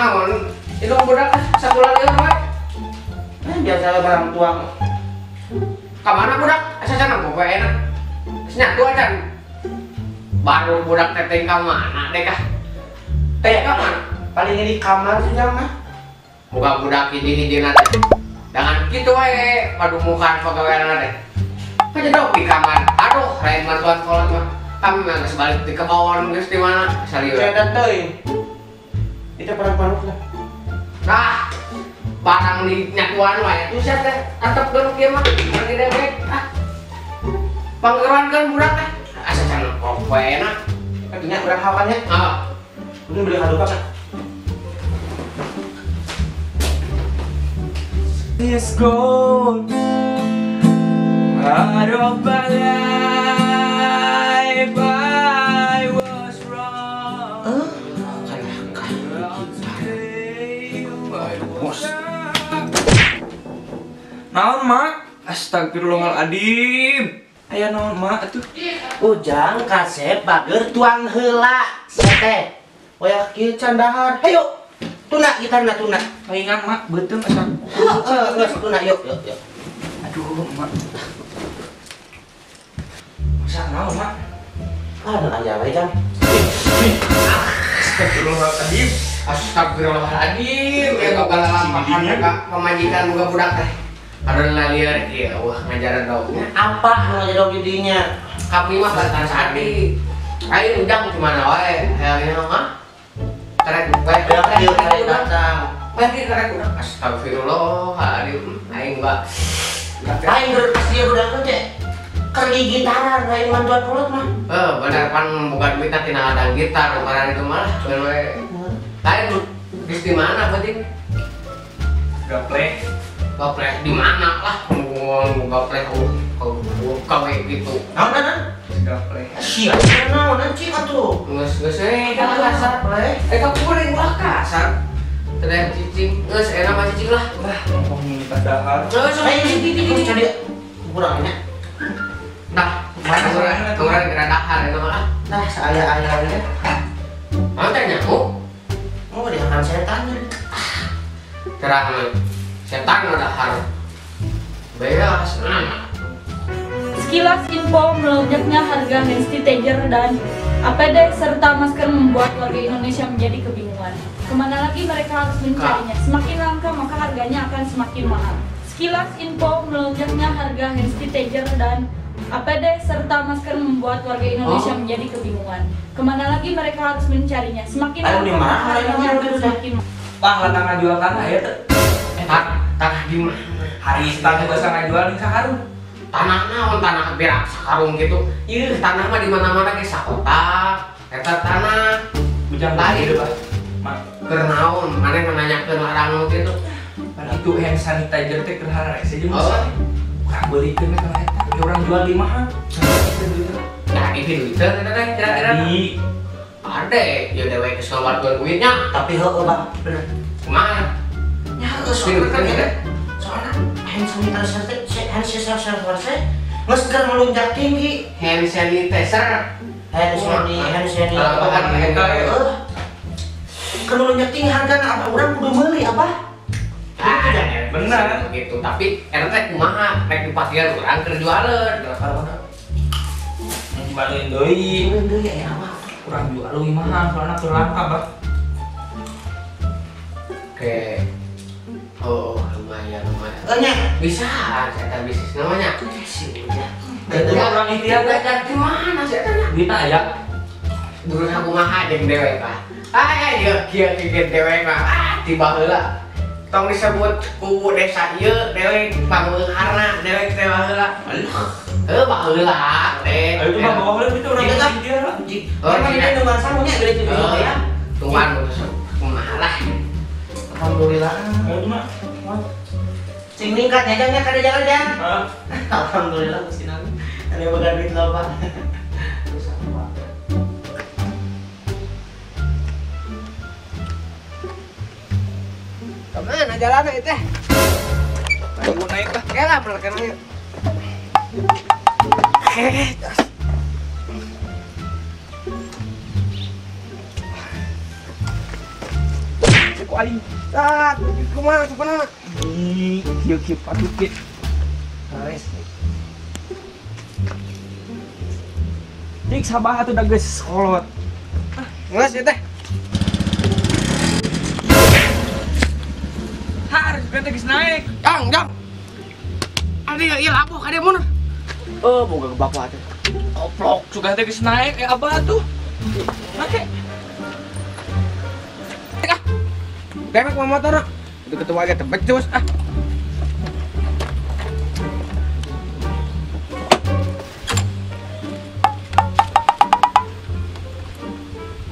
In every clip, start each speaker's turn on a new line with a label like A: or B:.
A: naon? Itu budak satu lagi apa?
B: Biasa barang tuang.
A: Kamana budak? Asa sana poe enak. Nya tua can. Baru budak teteng ka mana deh kah? Teh ka mana?
B: Paling di kamar sih mah.
A: Muka budak hiji-hijina teh. Dengan kitu wae padumukan pagawean teh. Kajedok di kamar. Aduh, lain bantuan kolot mah. Kami mah geus balik di kebawon geus di mana? Salieur.
B: Saya teuing. Itu perang-perang lah.
A: Nah, barang di nyakuan wae tuh sia teh antep geureuh kieu mah. Lagi dewek. Ah. Panggeran kan budak teh. Asa can poe enak.
B: Katunya urang hawannya. Ini beli kado apa?
C: Is gone out of my life. I was wrong. Naon mak? Astagfirullahaladzim. Aya naon mak atuh?
B: Ujang kasep bager tuang heula. Sete. Waya kieu can dahar. Hayo. Tuna gitarna tuna.
C: Palingan mak beuteung asa.
B: Geus tuna yuk.
C: Aduh mak. Masa naon mak?
B: Ada aya we jang.
C: Astagfirullahaladzim.
A: Astagfirullahaladzim. Ya kepala makan ka pamajikan muga budak teh. Ada lalieur ieu wah ngajaran dognya.
B: Apa nu ngajaran didinya?
A: Kami mah bantan sadi. Ayo ujang gimana wae? Hayangnya mah. Karek bae
B: Kieu kali datang.
A: Bagi karek udah astagfirullahaladzim. Aing mbak.
B: Aing geus dia budak teh. Keur gitaran lain mantuan kolot mah.
A: Bener pan bukan duit tina ada gitar kemarin itu malah cuman we. Lain geus di mana penting?
C: Gaplek.
A: Gaplek di mana lah? Gaplek kawe gitu.
B: Naon?
C: Gaplek.
B: Sia naon cing atuh.
A: Geus jangan kasar. Ka kuring ulah kasar. Teu cicing, geus enak mah cicing lah.
C: Lah, ngomongin padahal.
A: Geus
B: Ini cari kurangnya.
A: Nah, mana kurang geradahan itu malah.
B: Nah, saya
A: Mau tanya mu?
B: mau dihakan setan.
A: Terang setan udah har. Beas.
D: Sekilas info melonjaknya harga hand sanitizer dan APD serta masker membuat warga Indonesia menjadi kebingungan. Kemana lagi mereka harus mencarinya? Semakin langka maka harganya akan semakin mahal. Sekilas info melonjaknya harga hand sanitizer dan APD serta masker membuat warga Indonesia menjadi kebingungan. Kemana lagi mereka harus mencarinya? Semakin langka maka harganya akan semakin mahal.
C: Bang, latang ngajual tanah ya tuh.
A: Tanah di mana?
C: Hari istana bahasa ngajual di sakarung.
A: Tanah naon tanah berak sakarung gitu. Ieu tanah mah di mana-mana ge sakotak. Eta tanah
C: Bujang
A: lain
C: gitu, Pak. Mak,
A: keur naon? Maneh nanyakeun larang nu kitu.
C: pada itu hand sanitizer teh keur harare saja masa. Bukan beulikeun eta eta. Ke urang jual di mahal.
A: Nah, itu duitnya eta teh kira-kira.
C: Di
A: Ade, ya dewe geus ngawarkeun duitnya.
B: Tapi heueuh Bang, bener.
A: Kumaha?
B: Ya heueuh
A: Duit kan ya.
B: soalnya hand sanitizer teh geus keur melunjak tinggi.
A: Hand sanitizer.
B: Hand sanitizer
A: Eta ya.
B: keur melunjak tinggi hargana apa urang kudu meuli apa?
A: Bener gitu, tapi eta teh kumaha rek dipakieun urang keur jualeun.
C: balikin deui.
B: Bener ya apa?
C: Kurang jual leuwih mahal soalna keur langka, Bang.
A: Oke. Oh, lumayan.
B: Nya
A: Bisa, saya bisnis namanya.
C: Itu orang ikhtiar
A: Belajar di mana sih tanya?
C: duit aya.
A: Dulu aku mah jeung dewek Pak. Ayo kieu dewek mah. Tiba heula. Tong disebut ku desa ieu dewek pangeunharna dewek teh baheula. Baheula teh.
C: Ayo mah bawa heula itu orang ikhtiar.
B: orang ini nomor samunya gede itu ya.
A: Tuan kumaha lah.
B: Alhamdulillah.
C: Ayo mah.
B: Sing ningkat ya jangan kada jalan jang.
C: Heeh.
B: Alhamdulillah Gusti Nabi. Ada boga duit loba.
A: Kemana jalan itu teh?
C: Ayo naik lah.
A: Kela belakang yuk.
C: ku aing.
A: Tak, kumaha supana?
C: Kieu patut ge. Hares. Dik sabah atuh da geus kolot.
A: Geus ya teh.
C: Harus bete geus naik.
A: Jang. Adi ieu labuh ka dieu mun.
C: Boga bapak teh. Oplok sudah teh geus naik abah tuh. Make.
A: Demek mah motor. Itu ketua ge teh becus ah.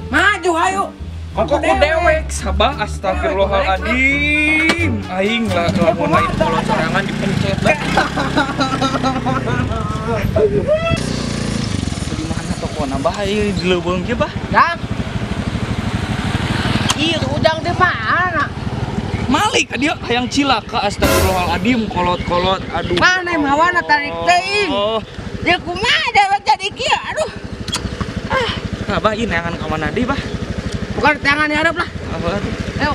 A: Maju ayo.
C: Aku dewek sabah astagfirullahaladzim. Aing lamun lain kalau sorangan dipencet. Di mana tokona bah ieu di leuweung ge bah?
A: Jang. Ieu ujang teh mana?
C: Malik dia hayang cilaka astagfirullahaladzim kolot-kolot aduh.
A: Mana mawana tarik teuing. Ya kumaha dewek jadi kieu aduh.
C: Nah, bah ieu neangan ka mana deui bah?
A: Bukan tangan diharap lah.
C: Apa tuh?
A: Ayo.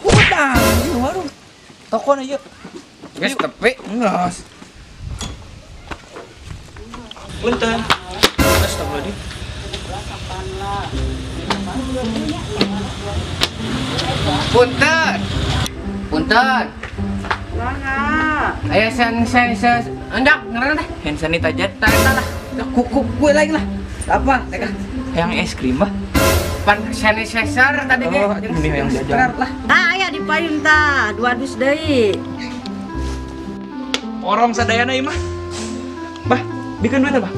C: Hudang, ieu warung. Tokona ieu.
A: Geus tepi.
C: Ngas. Punten. Astagfirullahaladzim.
A: Punten.
E: Mana?
A: Ayo sen anjak ngaran teh.
C: Hand sanitizer.
A: Tah lah. Kue lagi lah. Apa? Teka.
C: Yang es krim bah.
A: Pan sanitizer tadi ge.
C: Oh, ini yang jajan.
A: Lah.
E: Aya di payun tah, 2 dus deui.
C: Orang sadayana ieu mah. Bah, bikin duit bah.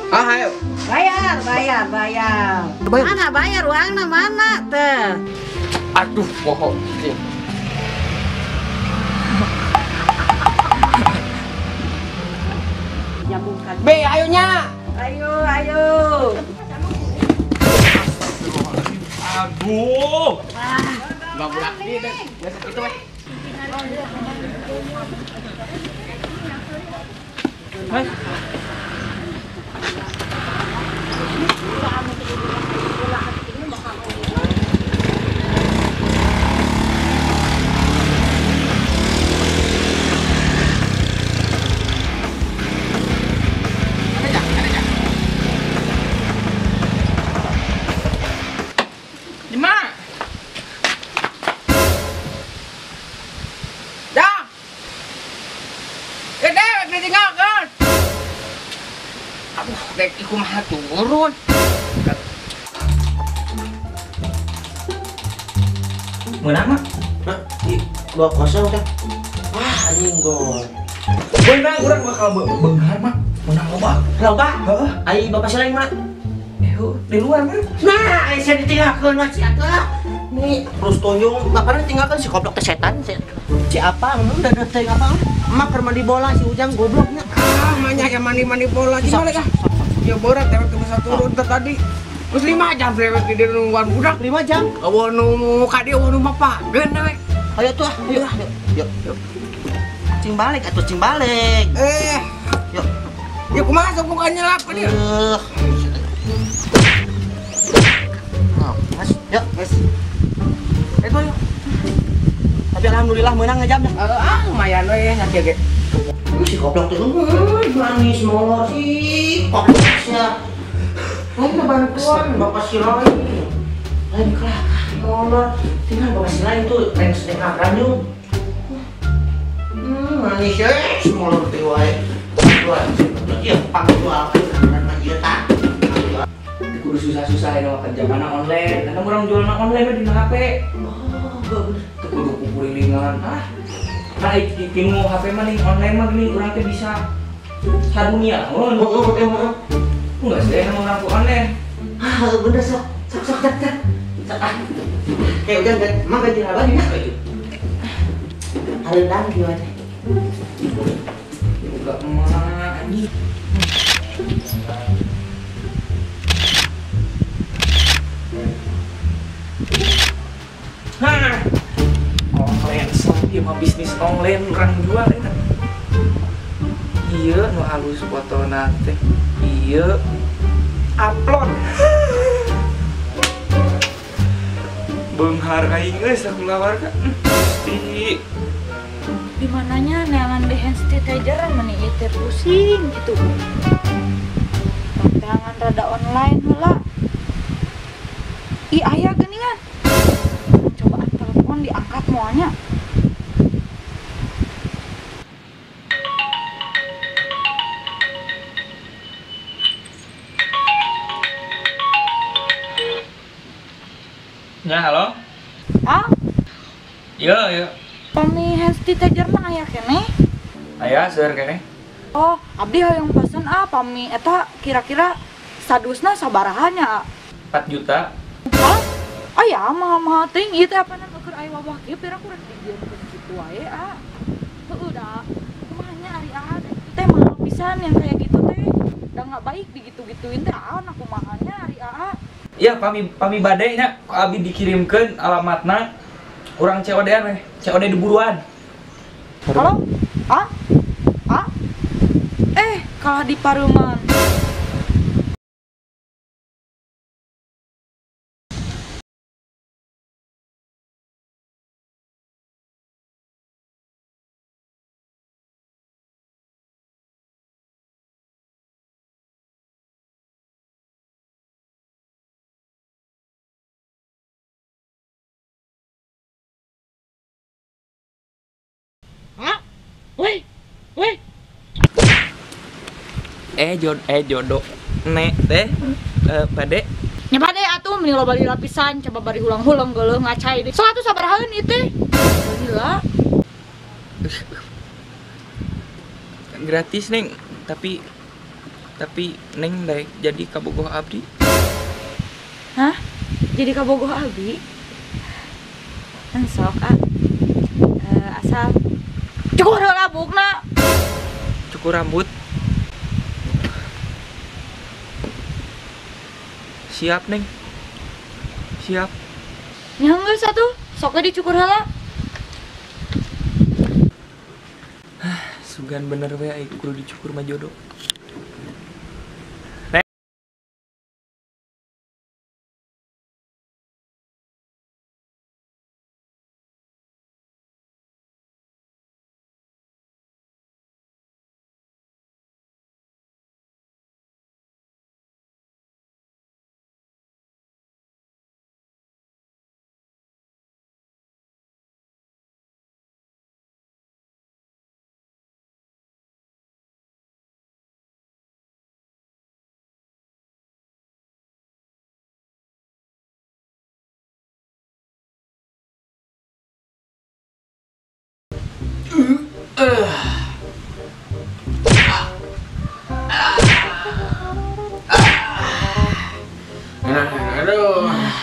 A: Ayo.
E: Bayar. Mana bayar uangna mana teh?
A: Aduh, poho.
E: Nyambungkan.
A: Be, ayonya.
E: Ayo.
C: Aduh.
A: Babudak di deh. Geus kitu we.
C: Hai. Di mana?
A: Jang. Gede ditinggalkan. Aduh, dek iku mah turun.
B: Menang mah? Nah, 2-0 teh. Anjing gol.
C: Beunang urang bakal beunghar mah. Menang loba.
B: Loba? Heeh. Ai bapak selain mana?
C: Di luar mah.
B: Nah, saya ditinggalkeun mah si atuh. Nih, terus toyong bapakna tinggalkan si goblok teh setan. Si apa? Udah teh apa? Emak keur mandi bola si Ujang gobloknya.
A: Banyak yang mandi bola gimana kah? Ya borat dewek bisa turun tadi. Terus 5 jam dewek di nungguan budak.
B: 5 jam.
A: Awo nu ka dieu nu bapak geun dewek.
B: Ayo tuh, yuk. Cing balik atuh cing balik. Yuk.
A: Ya kumaha sok bukan nyelap ka dieu.
B: Mas, yuk, guys. Itu yuk. Tapi alhamdulillah menang ngejam dah.
A: Lumayan we nya ge.
B: Si goblok tuh manis molor sih. Gobloknya. Ini bantuan bapak si Roy. Lain kelak molor. Tinggal bapak si lain tuh lain setengah ranjung. Manis ya, molor tuh wae. Tuan, dia pangtual dan manjuta.
C: Kudu susah-susah ya kerja mana online. Karena orang jualan online di HP. Tuh kudu kumpulin Nah, ikimu HP mah nih online mah gini urang teh bisa sadunia. Enggak sih emang orang tuh online.
B: Bener sok. Kayak udah emang ganti apa nih? Alendang gimana?
C: Juga emak anjing. mah bisnis online orang jual eta. Iya nu halus fotona teh. Iya upload. Beunghar aing geus sakulah warga. Di
D: Dimananya neangan di hand sanitizer meni ieu pusing gitu. Tangan rada online heula. Ih aya geuningan. Coba telepon diangkat moalnya.
C: Ya, halo.
D: Ah,
C: Iya.
D: pami hand sanitizer mah aya keneh.
C: Aya seueur keneh.
D: Oh, abdi hoyong pesen pami eta kira-kira sadusna sabaraha nya?
C: 4 juta.
D: Hah? Oh ya, mahal-mahal ting ieu teh apanan keur aya wabah kieu pira kurang dijieun kitu wae Heueuh da. Kumaha nya ari teh mahal pisan yang kayak gitu teh. Da enggak baik digitu-gituin teh aku kumaha nya ari
C: Ya, pami bade nya abi dikirimkeun alamatna urang COD-an we. COD di buruan.
D: Halo? Ah? Kalah di Pareuman. Hah? Woi.
C: Jodoh. Nek teh bade.
D: Nya bade atuh meni loba lapisan coba bari ulang-ulang geuleuh ngacai deui. So atuh sabarahaeun ieu teh? Gila.
C: Gratis neng, tapi neng daek jadi kabogoh abdi.
D: Hah? Jadi kabogoh abdi? Sok asal cukur heula bukna.
C: Cukur rambut. Siap neng. Siap.
D: Nya geus atuh, sok ge dicukur heula.
C: Sugan bener we aing kudu dicukur mah jodoh.
A: Aduh.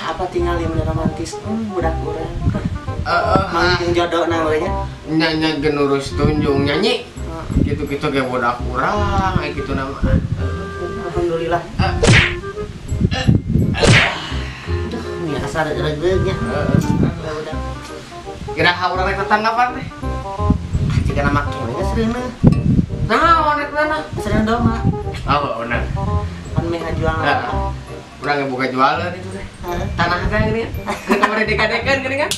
B: Apa tinggal yang romantis? Budak urang. Mangjung jodoh na we nya.
A: Nyanyi genurus tunjung nyanyi. Gitu-gitu kayak budak urang kayak gitu nama.
B: Alhamdulillah. Aduh, biasa regegnya. Udah.
A: Kira urang rek tetanggapan teh.
B: Jika nama kene geus seureuna.
A: Naon rek mana?
B: Seureuna doma.
A: Oh, benar.
B: Pan meh jual.
A: Urang yang buka jualan itu teh. Tanah teh gini. Kamari dikadekeun gini kan.